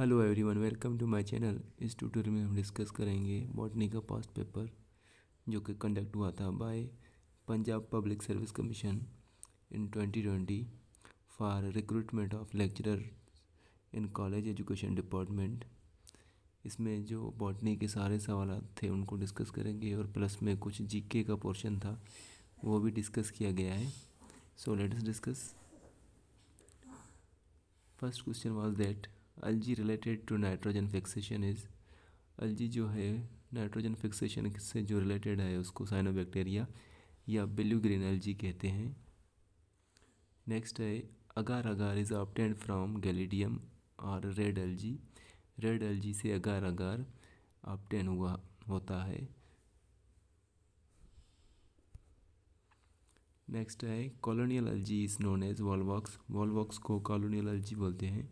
Hello everyone, welcome to my channel. इस tutorial में हम डिस्कस करेंगे बॉटनी का पास्ट पेपर जो कि कंडक्ट हुआ था by Punjab public service commission in 2020 for recruitment of lecturer in college education department. इसमें जो बॉटनी के सारे सवाल थे उनको डिस्कस करेंगे और प्लस में कुछ जीके का पोर्शन था वो भी डिस्कस किया गया है। So let's discuss. First question was that algae related to nitrogen fixation is। algae जो है नाइट्रोजन फिक्सेशन से जो रिलेटेड है उसको साइनोबैक्टीरिया या ब्लू ग्रीन algae कहते हैं। नेक्स्ट है अगार अगार इज़ ऑब्टेन्ड फ्रॉम गैलिडियम और रेड algae। रेड algae से अगार अगार ऑब्टेन हुआ होता है। नेक्स्ट है colonial algae is known as volvox. Volvox को कॉलोनियल algae बोलते हैं।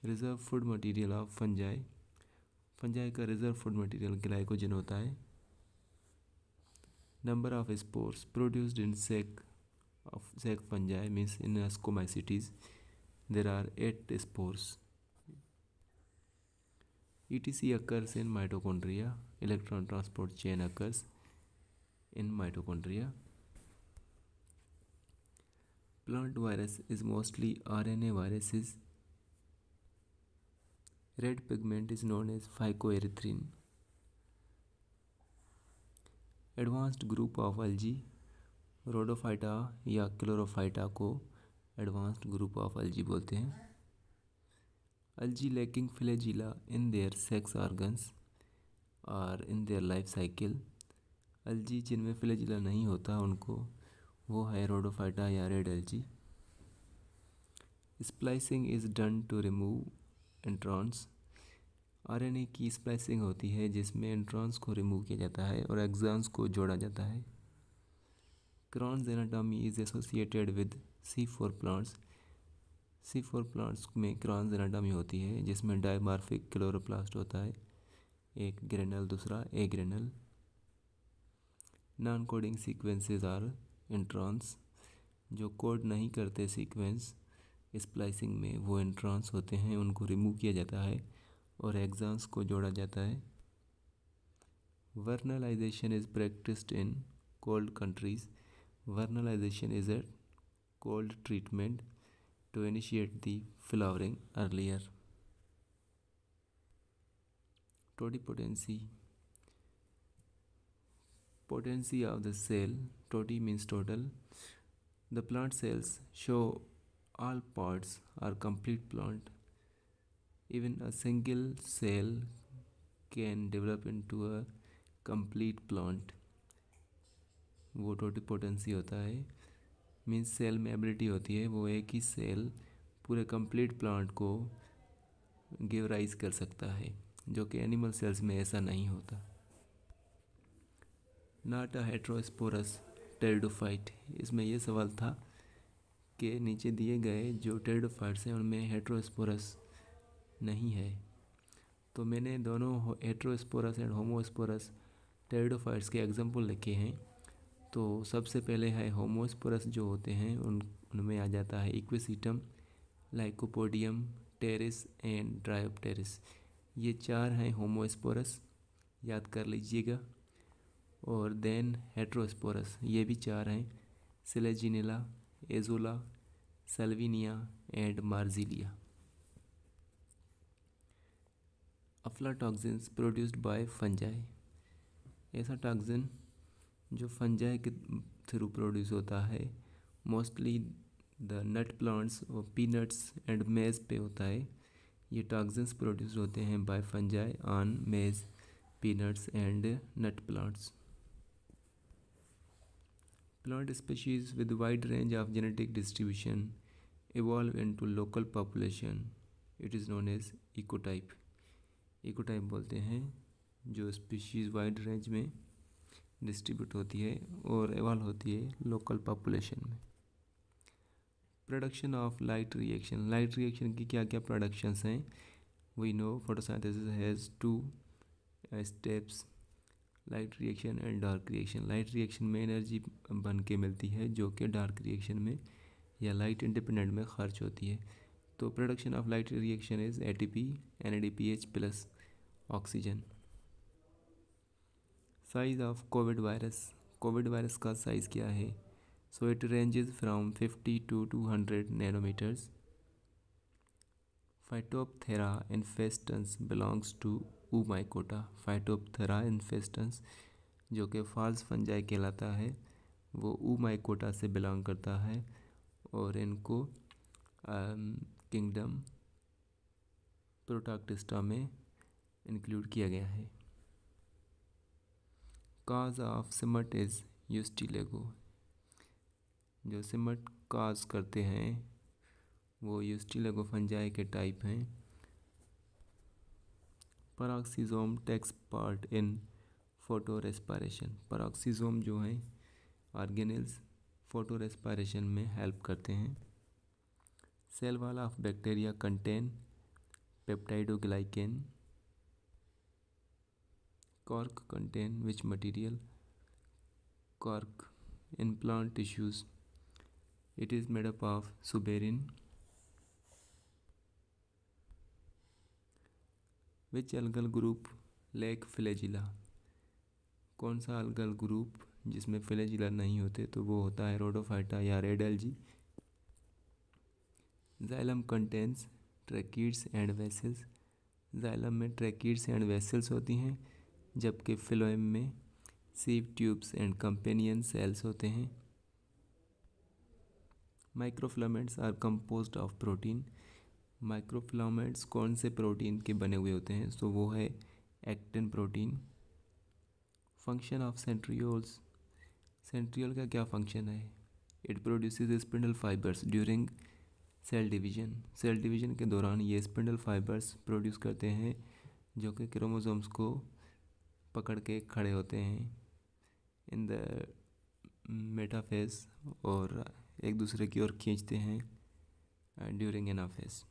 Reserve food material of fungi. Fungi का रिजर्व फूड मटेरियल ग्लाइकोजन होता है। Number of spores produced in sac fungi means in ascomycetes there are 8 spores। ETC occurs in mitochondria। electron transport chain occurs in mitochondria। plant virus is mostly RNA viruses। red pigment is known as phycoerythrin। Advanced group of algae Rhodophyta या Chlorophyta को advanced group of algae बोलते हैं। algae lacking flagella in their sex organs और in their life cycle। algae जिनमें flagella नहीं होता उनको वो है रोडोफाइटा या red algae। Splicing is done to remove introns. RNA की स्प्लाइसिंग होती है जिसमें इंट्रॉन्स को रिमूव किया जाता है और एक्सॉन्स को जोड़ा जाता है। Kranz anatomy is associated with C4 plants. C4 plants में क्रॉन्स एनाटॉमी होती है जिसमें डायमॉर्फिक क्लोरोप्लास्ट होता है, एक ग्रेनल दूसरा agranal. Non coding sequences are introns. जो कोड नहीं करते सीक्वेंस स्प्लाइसिंग में वो इंट्रॉन्स होते हैं, उनको रिमूव किया जाता है और एक्सॉन्स को जोड़ा जाता है। Vernalization is practised in cold countries. Vernalization is a cold treatment to initiate the flowering earlier. Totipotency potency of the cell। toti means total। the plant cells show all parts are complete plant। even a single cell can develop into a complete plant। वो totipotency होता है, means cell में ability होती है वो एक ही cell पूरे complete plant को गिव राइज कर सकता है, जो कि एनिमल सेल्स में ऐसा नहीं होता। Not a heterosporous pteridophyte. इसमें यह सवाल था कि नीचे दिए गए जो टेरिडोफाइट्स हैं उनमें हेट्रोस्पोरस नहीं है, तो मैंने दोनों हेट्रोस्पोरस एंड होमोस्पोरस टेरिडोफाइट्स के एग्जांपल लिखे हैं। तो सबसे पहले है होमोस्पोरस जो होते हैं उनमें आ जाता है इक्वेसीटम, लाइकोपोडियम, टेरिस एंड ड्रायोप्टेरिस। ये 4 हैं होमोस्पोरस, याद कर लीजिएगा। और देन हेट्रोस्पोरस ये भी 4 हैं, Selaginella, Azolla, Salvinia and Marsilea. Aflatoxins produced by fungi. ऐसा टॉक्सिन जो फंजाई के थ्रू प्रोड्यूस होता है, मोस्टली द नट प्लांट्स और पीनट्स एंड मेज पे होता है। ये टॉक्सिन्स प्रोड्यूस होते हैं by fungi on maize, peanuts and nut plants. Plant species with wide range of genetic distribution evolve into local population। It is known as ecotype। ecotype बोलते हैं जो species wide range में distribute होती है और evolve होती है local population में। Production of light reaction. Light reaction की क्या क्या प्रोडक्शंस हैं? We know photosynthesis has 2 steps, light reaction and dark reaction. Light reaction में एनर्जी बन के मिलती है जो कि डार्क रिएक्शन में या लाइट इंडिपेंडेंट में खर्च होती है। तो production of light reaction is ATP NADPH plus oxygen. Size of covid virus का साइज़ क्या है? So it ranges from 50 to 200 nanometers. Phytophthora infestans belongs to Oomycota. Phytophthora infestans जो कि फॉल्स फंजाई कहलाता है वो ऊमाइकोटा से बिलोंग करता है और इनको किंगडम प्रोटॉक्टिस्टा में इंक्लूड किया गया है। काज ऑफ सिमट इज़ यूस्टिलेगो। जो सिमट काज करते हैं वो यूस्टिलेगो फंजाई के टाइप हैं। Peroxisome takes part in photo respiration. Peroxisome जो हैं ऑर्गेनेल्स फोटो रेस्पिरेशन में हेल्प करते हैं। Cell wall of bacteria contain peptidoglycan. Cork contain which material? Cork in plant tissues it is made up of suberin। which algal group lack flagella? कौन सा algal group जिसमें flagella नहीं होते तो वो होता है रोडोफाइटा या red algae. Xylem contains tracheids and vessels. Xylem में ट्रैकीड्स एंड वेसल्स होती हैं जबकि फ्लोएम में sieve tubes and companion cells होते हैं। Microfilaments are composed of protein. Microfilaments कौन से प्रोटीन के बने हुए होते हैं? तो वो है actin protein. Function of centrioles. Centriole का क्या फंक्शन है? It produces spindle fibres during cell division. Cell division के दौरान ये स्पिंडल फाइबर्स प्रोड्यूस करते हैं जो कि क्रोमोसोम्स को पकड़ के खड़े होते हैं इन द मेटाफेज और एक दूसरे की ओर खींचते हैं during anaphase.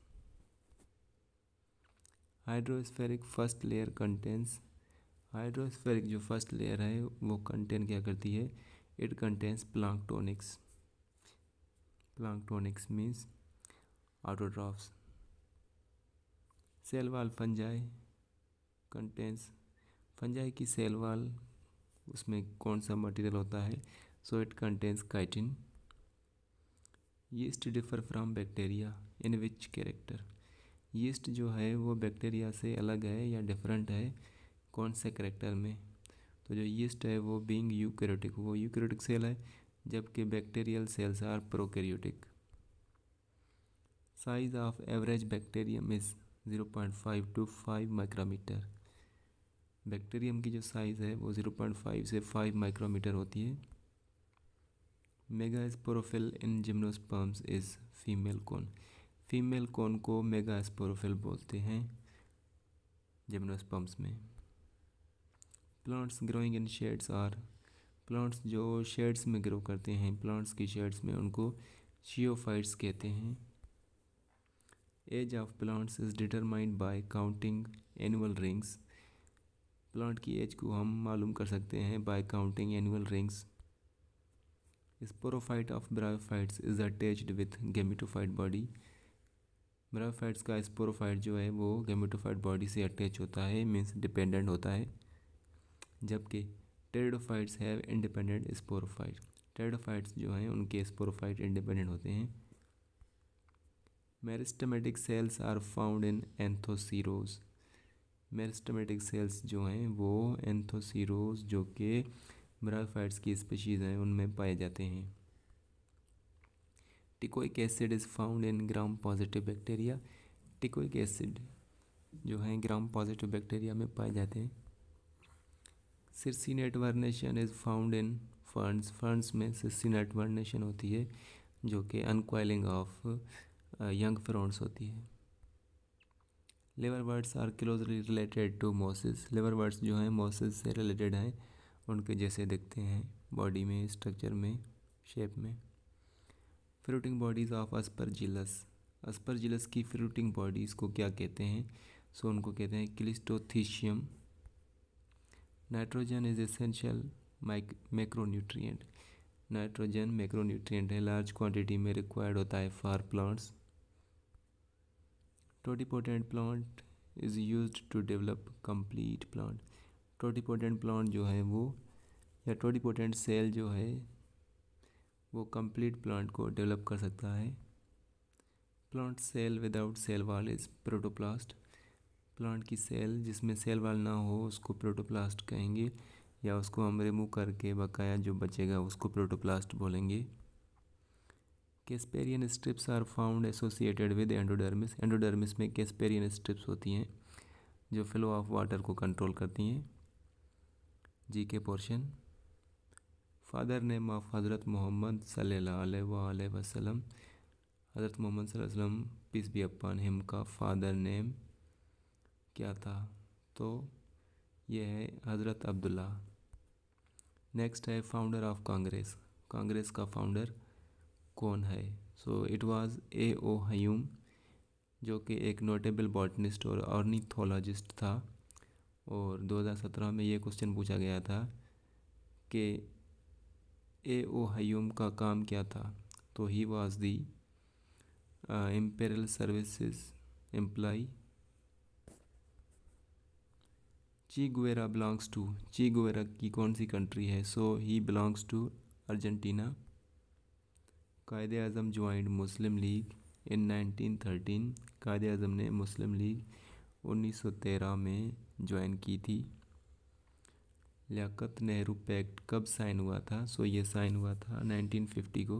Hydrospheric first layer contains. Hydrospheric जो फर्स्ट लेयर है वो कंटेन क्या करती है? It contains planktonics. Planktonics means autotrophs. Cell wall fungi contains. Fungi की सेल वाल उसमें कौन सा मटेरियल होता है? So it contains chitin. Yeast differ from bacteria in which character? Yeast जो है वो बैक्टीरिया से अलग है या डिफरेंट है कौन से कैरेक्टर में? तो जो यीस्ट है वो बीइंग यूकैरियोटिक, वो यूकैरियोटिक सेल है जबकि bacterial cells are prokaryotic. Size of average bacterium is 0.5 to 5 micrometre. Bacterium की जो साइज़ है वो 0.5 से 5 माइक्रोमीटर होती है। Megasporophyll in gymnosperms is female cone? Female cone को मेगास्पोरोफिल बोलते हैं जिम्नोस्पर्म्स में। Plants growing in shades are. Plants जो शेड्स में ग्रो करते हैं प्लांट्स की शेड्स में उनको जियोफाइट्स कहते हैं। Age of plants is determined by counting annual rings. Plant की एज को हम मालूम कर सकते हैं by counting annual rings. Sporophyte of bryophytes is attached with gametophyte body. Bryophytes का स्पोरोफाइट जो है वो गेमेटोफाइट बॉडी से अटैच होता है मीन्स डिपेंडेंट होता है जबकि pteridophytes have independent sporophyte. Pteridophytes जो हैं उनके स्पोरोफाइट इंडिपेंडेंट होते हैं। Meristematic cells are found in Anthoceros. Meristematic cells जो हैं वो एंथोसीरोज जो कि ब्रायोफाइट्स की स्पीशीज़ हैं उनमें पाए जाते हैं। Teichoic acid is found in gram positive bacteria. Teichoic acid जो है ग्राम पॉजिटिव बैक्टीरिया में पाए जाते हैं। Circinate vernation is found in ferns. Ferns में सिर्सिनेट वर्नेशन होती है जो कि अनकॉइलिंग ऑफ यंग फ्रॉन्स होती है। Liverworts are closely related to mosses. Liverworts जो हैं मॉसेस से रिलेटेड हैं उनके जैसे दिखते हैं बॉडी में स्ट्रक्चर में शेप में। Fruiting bodies of Aspergillus. Aspergillus की फ्रूटिंग बॉडीज़ को क्या कहते हैं? सो उनको कहते हैं cleistothecium. Nitrogen is essential macronutrient. Nitrogen macronutrient है लार्ज क्वांटिटी में रिक्वायर्ड होता है for plants. Totipotent plant is used to develop complete plant. Totipotent plant जो है वो, या टोटिपोटेंट सेल जो है वो कंप्लीट प्लांट को डेवलप कर सकता है। Plant cell without cell wall is protoplast. Plant की सेल जिसमें सेल वॉल ना हो उसको प्रोटोप्लास्ट कहेंगे, या उसको हम रिमूव करके बकाया जो बचेगा उसको प्रोटोप्लास्ट बोलेंगे। Casparian strips are found associated with endodermis. Endodermis में कैस्पेरियन स्ट्रिप्स होती हैं जो फ्लो ऑफ वाटर को कंट्रोल करती हैं। जी के पोर्शन, फादर नेम ऑफ हज़रत मोहम्मद सल्लल्लाहु अलैहि वसल्लम। हज़रत मोहम्मद सल्लल्लाहु अलैहि वसल्लम पीस बी अपॉन हिम का फादर नेम क्या था? तो ये है हज़रत अब्दुल्ला। नेक्स्ट है फाउंडर ऑफ कांग्रेस। कांग्रेस का फाउंडर कौन है? So it was A.O. हयूम, जो कि एक नोटेबल बॉटनिस्ट और ऑर्निथोलॉजिस्ट था। और 2017 में ये क्वेश्चन पूछा गया था कि A.O. हयूम का काम क्या था? तो he was the imperial services employ. Che Guevara belongs to, Che Guevara की कौन सी कंट्री है? So he belongs to Argentina. Quaid-e Azam joined Muslim league इन 1913। कायदे आज़म ने मुस्लिम लीग 1913 में ज्वाइन की थी। लियाकत नेहरू पैक्ट कब साइन हुआ था? सो ये साइन हुआ था 1950 को।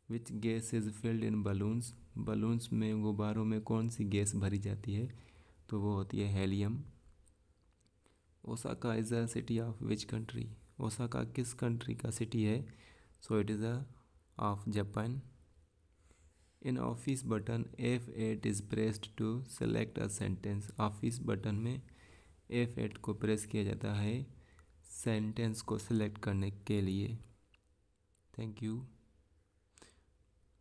Which gas is filled in balloons. Balloons में, गुब्बारों में कौन सी गैस भरी जाती है? तो वो होती है helium. Osaka is a city of which country? Osaka किस कंट्री का सिटी है? So it is a of Japan. In office button F8 is pressed to select a sentence. Office button में F8 को प्रेस किया जाता है sentence को select करने के लिए। Thank you.